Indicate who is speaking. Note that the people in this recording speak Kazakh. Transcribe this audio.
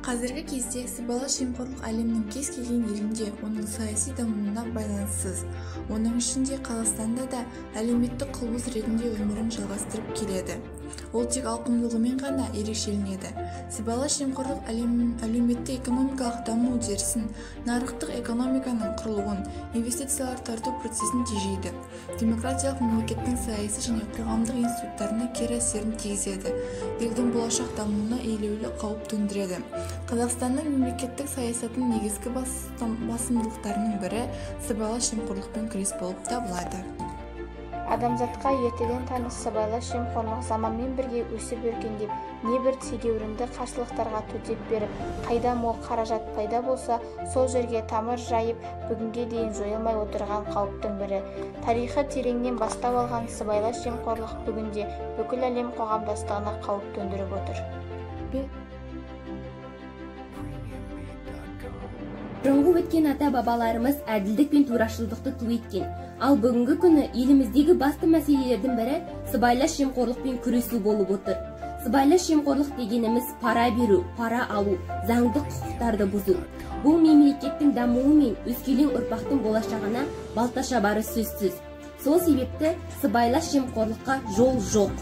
Speaker 1: Қазіргі кезде сыбайлас жемқорлық әлемнің кез келген елінде оның саяси дамуына байланыссыз. Оның ішінде Қазақстанда да әлеуметтік құбылыс ретінде өмірін жалғастырып келеді. Ол тек ауқымдылығымен ғана ерекшеленеді. Сыбайлас жемқорлық әлеуметтік экономикалық даму үдерісін, нарықтық экономиканың құрылуын, инвестициялар тарту процесін тежейді. Демократиялық мемлекеттің саяси және қоғамдық институттарына кері әсерін тигізеді. Елдің болашақ дамуына елеулі қауіп төндіреді. Қазақстанның мемлекеттік саясатының негізгі басымдылықтарының бірі сыбайлас жемқорлықпен күрес болып табылады.
Speaker 2: Адамзатқа ертеден таныс сыбайлас жемқорлық заманмен бірге өсіп өркендеп, небір тегеурінді қарсылықтарға төтеп беріп, қайда мол қаражат пайда болса, сол жерге тамыр жайып, бүгінге дейін жойылмай отырған қауіптің бірі. Тарихы тереңнен бастау алған сыбайлас жемқорлық бүгінде бүкіл әлем қоғамдастығына қауіп төндіріп отыр.
Speaker 3: Бұрынғы өткен ата-бабаларымыз әділдік пен турашылдықты ту еткен. Ал бүгінгі күні еліміздегі басты мәселелердің бірі сыбайлас жемқорлықпен күресу болып отыр. Сыбайлас жемқорлық дегеніміз пара беру, пара алу, заңды құқықтарды бұзу. Бұл мемлекеттің дамуы мен өскелең ұрпақтың болашағына балта шабары сөзсіз. Сол себепті сыбайлас жемқорлыққа жол жоқ.